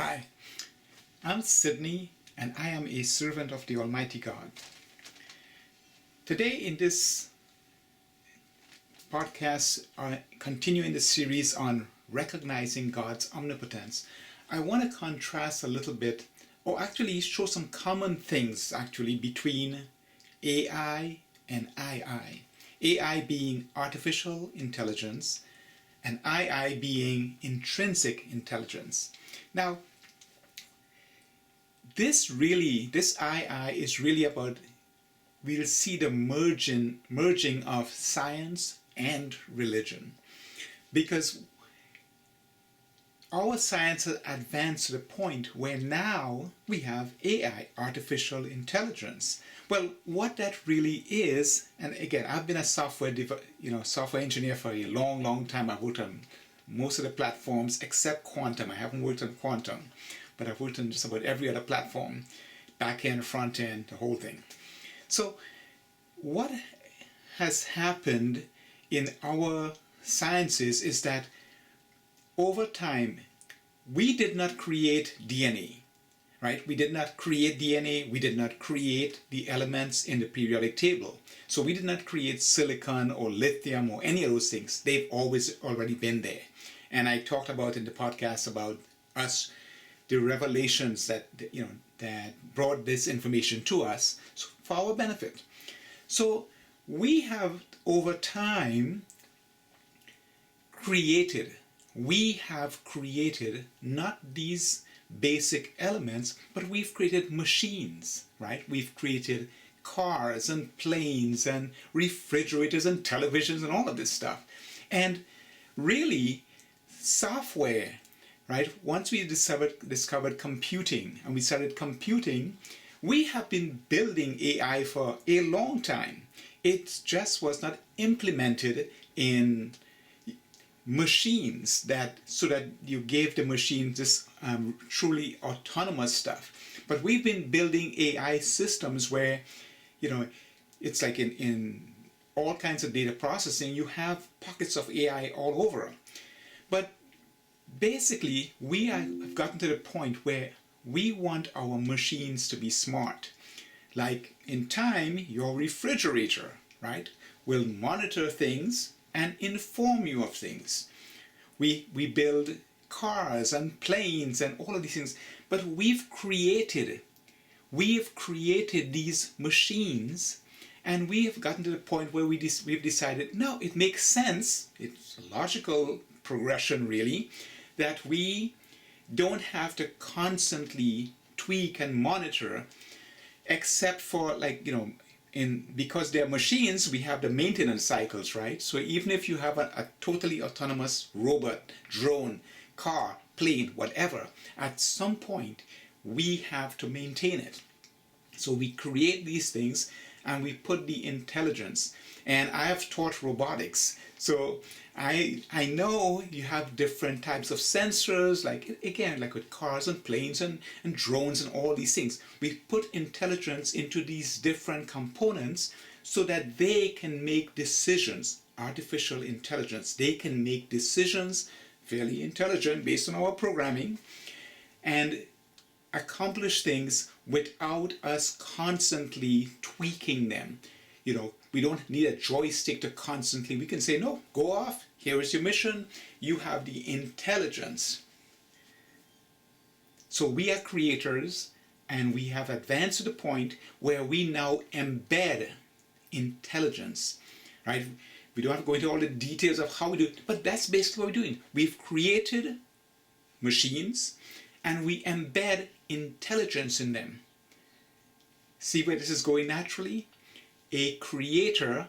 Hi, I'm Sydney and I am a servant of the Almighty God. Today in this podcast, continuing the series on recognizing God's omnipotence, I want to contrast a little bit, or actually show some common things actually between AI and II. AI being artificial intelligence and II being intrinsic intelligence. Now, this II is really about, we'll see the merging of science and religion, because our science has advanced to the point where now we have AI, artificial intelligence. Well, what that really is, and again, I've been a software engineer for a long time. I've worked on most of the platforms except quantum. I haven't worked on quantum, but I've worked on just about every other platform, back end, front end, the whole thing. So what has happened in our sciences is that over time, we did not create DNA, right? We did not create DNA. We did not create the elements in the periodic table. So we did not create silicon or lithium or any of those things. They've always already been there. And I talked about in the podcast about us, the revelations that brought this information to us for our benefit. So we have over time created not these basic elements, but we've created machines, right? We've created cars and planes and refrigerators and televisions and all of this stuff. And really, software, right? Once we discovered computing and we started computing, we have been building AI for a long time. It just was not implemented in machines so that you gave the machine this truly autonomous stuff. But we've been building AI systems where, it's like in all kinds of data processing, you have pockets of AI all over. But basically, we have gotten to the point where we want our machines to be smart. Like in time, your refrigerator, right, will monitor things and inform you of things. We build cars and planes and all of these things, but we've created these machines, and we have gotten to the point where we've decided, no, it makes sense, it's a logical progression really, that we don't have to constantly tweak and monitor, except for because they're machines, we have the maintenance cycles, right? So even if you have a totally autonomous robot, drone, car, plane, whatever, at some point we have to maintain it. So we create these things and we put the intelligence. And I have taught robotics, so I know you have different types of sensors, like with cars and planes and drones and all these things. We put intelligence into these different components so that they can make decisions. Artificial intelligence, they can make decisions, fairly intelligent based on our programming, and accomplish things without us constantly tweaking them. We don't need a joystick to constantly, we can say, no, go off, here is your mission, you have the intelligence. So we are creators, and we have advanced to the point where we now embed intelligence, right? We don't have to go into all the details of how we do it, but that's basically what we're doing. We've created machines, and we embed intelligence in them. See where this is going naturally? A creator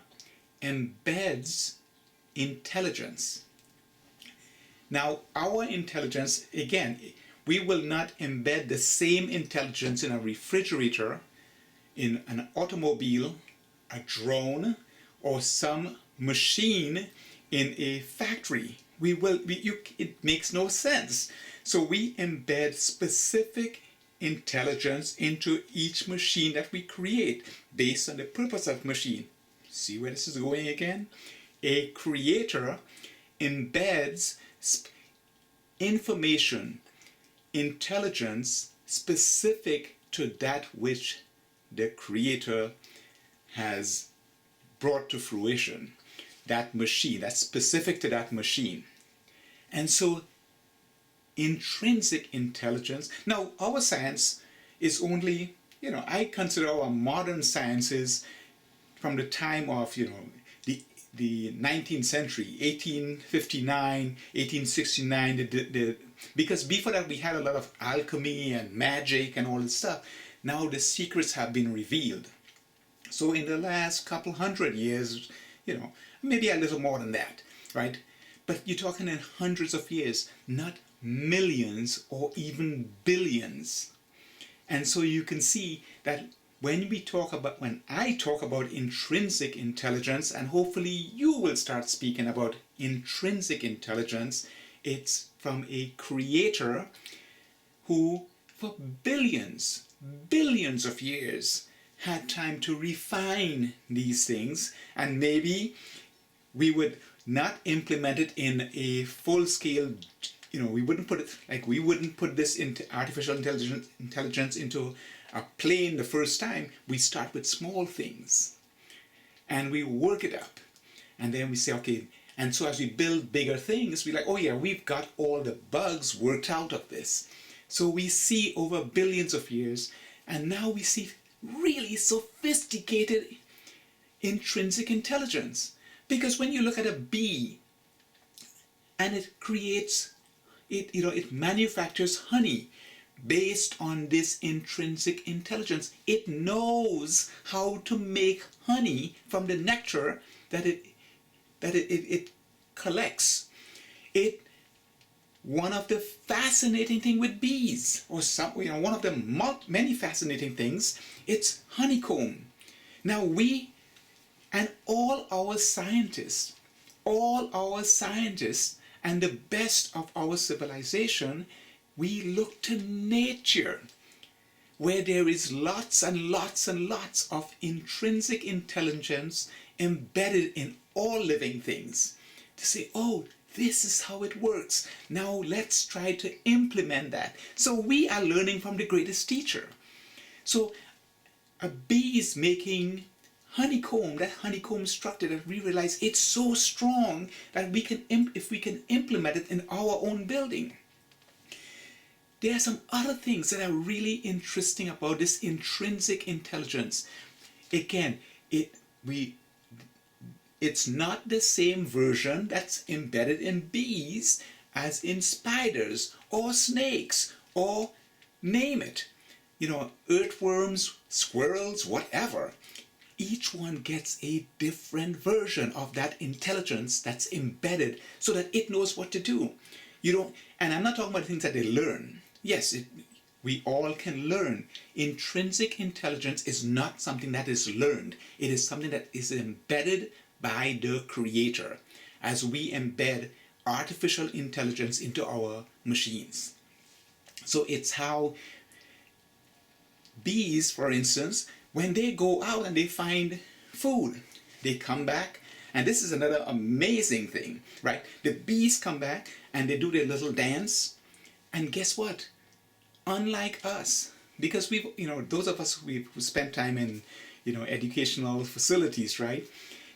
embeds intelligence. Now, our intelligence, again, we will not embed the same intelligence in a refrigerator, in an automobile, a drone, or some machine in a factory. It makes no sense. So we embed specific intelligence into each machine that we create based on the purpose of machine. See where this is going again? A creator embeds information intelligence specific to that which the Creator has brought to fruition. That machine, that's specific to that machine. And so intrinsic intelligence, now our science is only, I consider our modern sciences from the time of, the 19th century, 1859, 1869, because before that we had a lot of alchemy and magic and all this stuff. Now the secrets have been revealed. So in the last couple hundred years, maybe a little more than that, right? But you're talking in hundreds of years, not millions or even billions. And so you can see that when I talk about intrinsic intelligence, and hopefully you will start speaking about intrinsic intelligence, it's from a creator who for billions of years had time to refine these things, and maybe we would not implement it in a full scale, we wouldn't put this into artificial intelligence into a plane the first time. We start with small things and we work it up, and then we say, okay, and so as we build bigger things, we're like, oh yeah, we've got all the bugs worked out of this. So we see over billions of years, and now we see really sophisticated intrinsic intelligence. Because when you look at a bee and it creates, it manufactures honey based on this intrinsic intelligence. It knows how to make honey from the nectar that it collects. One of the fascinating thing with bees, or one of the many fascinating things, it's honeycomb. Now all our scientists, and the best of our civilization, we look to nature, where there is lots and lots and lots of intrinsic intelligence embedded in all living things, to say, oh, this is how it works. Now let's try to implement that. So we are learning from the greatest teacher. So a bee is making honeycomb, that honeycomb structure that we realize it's so strong that we can, if we can implement it in our own building. There are some other things that are really interesting about this intrinsic intelligence. Again, it's not the same version that's embedded in bees as in spiders or snakes or name it. Earthworms, squirrels, whatever. Each one gets a different version of that intelligence that's embedded so that it knows what to do. And I'm not talking about things that they learn. Yes, we all can learn. Intrinsic intelligence is not something that is learned. It is something that is embedded by the Creator as we embed artificial intelligence into our machines. So it's how bees, for instance, when they go out and they find food, they come back, and this is another amazing thing, right? The bees come back and they do their little dance, and guess what? Unlike us, because those of us who spent time in, educational facilities, right?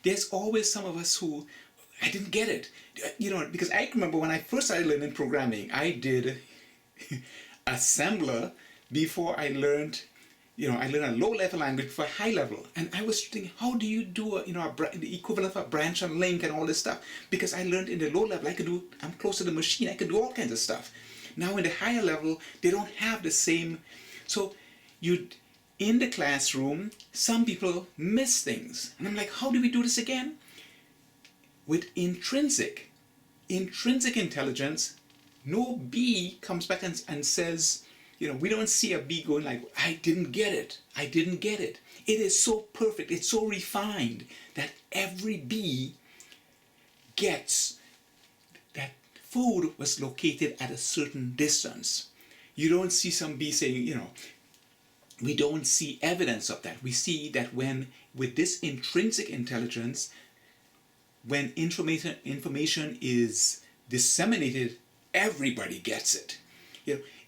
There's always some of us who, I didn't get it. Because I remember when I first started learning programming, I did assembler before I learned, I learned a low-level language for high level. And I was thinking, how do you do the equivalent of a branch and link and all this stuff? Because I learned in the low level, I'm close to the machine, I could do all kinds of stuff. Now in the higher level, they don't have the same. So in the classroom, some people miss things. And I'm like, how do we do this again? With intrinsic intelligence, no bee comes back and says, we don't see a bee going like, I didn't get it. It is so perfect, it's so refined that every bee gets that food was located at a certain distance. You don't see some bee saying, we don't see evidence of that. We see that with this intrinsic intelligence, when information is disseminated, everybody gets it.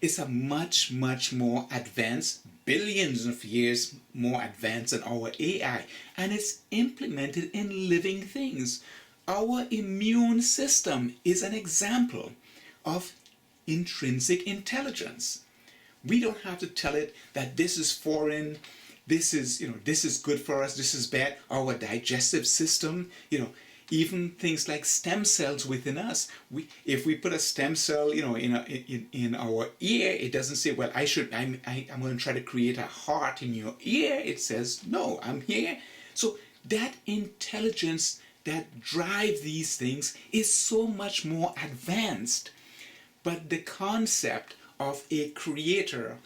It's a much, much more advanced, billions of years more advanced than our AI, and it's implemented in living things. Our immune system is an example of intrinsic intelligence. We don't have to tell it that this is foreign, this is good for us, this is bad. Our digestive system, even things like stem cells within us. If we put a stem cell, in our ear, it doesn't say, well, I'm going to try to create a heart in your ear. It says, no, I'm here. So that intelligence that drives these things is so much more advanced. But the concept of a creator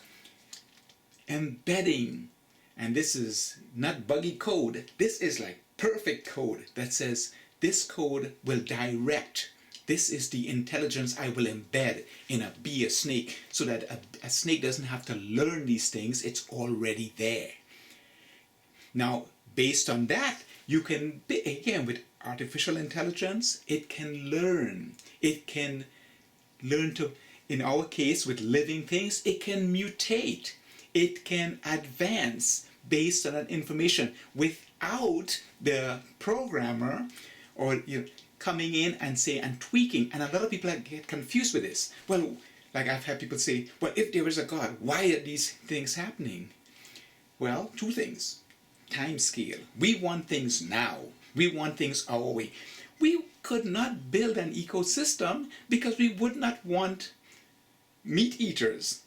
embedding, and this is not buggy code, this is like perfect code that says this code will direct, this is the intelligence I will embed in a snake, so that a snake doesn't have to learn these things, it's already there. Now, based on that, you can, again, with artificial intelligence, it can learn. It can learn to, in our case, with living things, it can mutate. It can advance based on that information without the programmer or coming in and tweaking. And a lot of people get confused with this. Well, like I've had people say, well, if there is a God, why are these things happening? Well, two things. Time scale. We want things now. We want things our way. We could not build an ecosystem because we would not want meat eaters.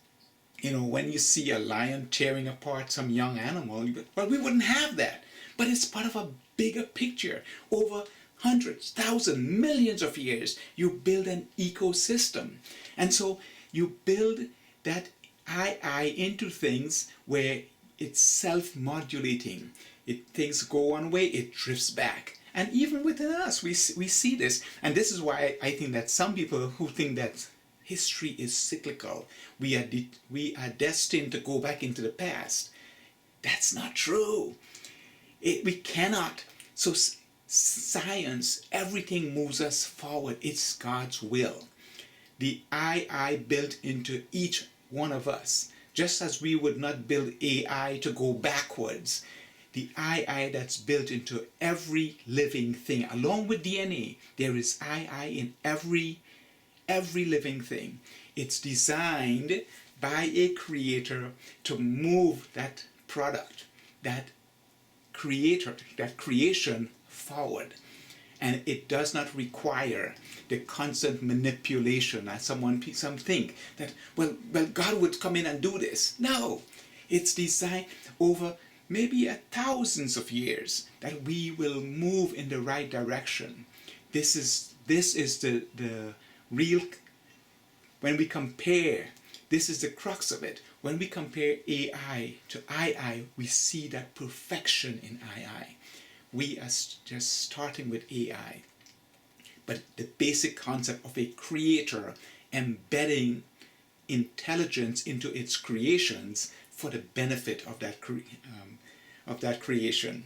When you see a lion tearing apart some young animal, well, we wouldn't have that. But it's part of a bigger picture. Over hundreds, thousands, millions of years, you build an ecosystem. And so you build that I into things where it's self-modulating. Things go one way, it drifts back. And even within us, we see this. And this is why I think that some people who think that history is cyclical, we are destined to go back into the past. That's not true. We cannot. So science, everything moves us forward. It's God's will. The I built into each one of us. Just as we would not build AI to go backwards, the I that's built into every living thing, along with DNA, there is I in every living thing. It's designed by a creator to move that product, that creation forward. And it does not require the constant manipulation, as some think that, well, God would come in and do this. No, it's designed over maybe thousands of years that we will move in the right direction. This is the real, when we compare, this is the crux of it. When we compare AI to II, we see that perfection in II. We are just starting with AI. But the basic concept of a creator embedding intelligence into its creations for the benefit of that creation.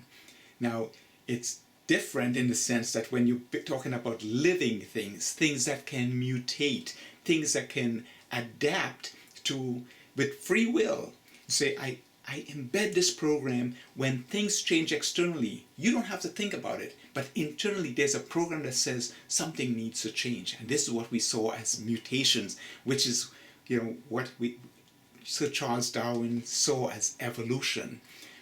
Now, it's different in the sense that when you're talking about living things, things that can mutate, things that can adapt to, with free will, say, I embed this program. When things change externally, you don't have to think about it, but internally there's a program that says something needs to change. And this is what we saw as mutations, which is what Sir Charles Darwin saw as evolution.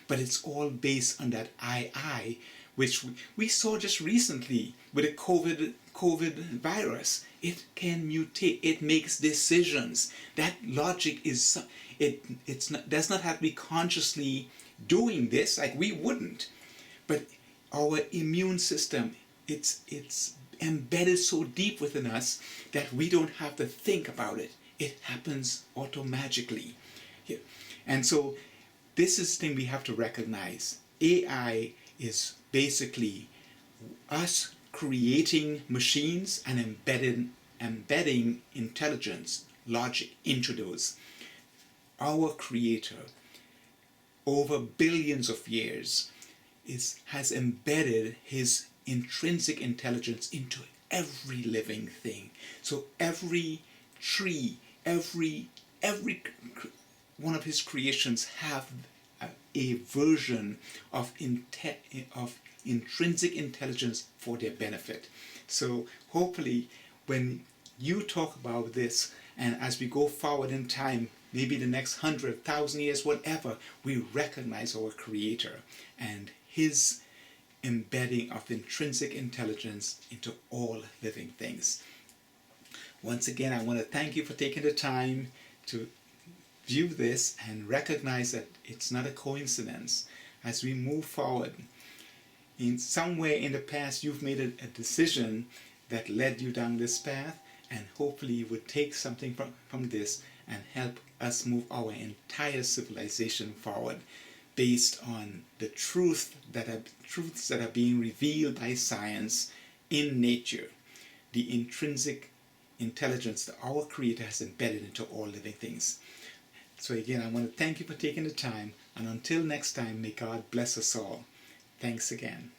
But it's all based on that I, which we saw just recently with the COVID virus. It can mutate. It makes decisions. That logic is does not have to be consciously doing this, like we wouldn't. But our immune system, it's embedded so deep within us that we don't have to think about it. It happens automatically. Yeah. And so this is the thing we have to recognize. AI is basically us creating machines and embedding intelligence, logic into those. Our creator, over billions of years, has embedded his intrinsic intelligence into every living thing. So every tree, every one of his creations have a version of intrinsic intelligence for their benefit. So hopefully when you talk about this, and as we go forward in time, maybe the next 100,000 years, whatever, we recognize our Creator and his embedding of intrinsic intelligence into all living things. Once again, I want to thank you for taking the time to view this and recognize that it's not a coincidence. As we move forward, in some way in the past you've made a decision that led you down this path, and hopefully you would take something from this and help us move our entire civilization forward based on the truths that are being revealed by science in nature, the intrinsic intelligence that our Creator has embedded into all living things. So again, I want to thank you for taking the time, and until next time, may God bless us all. Thanks again.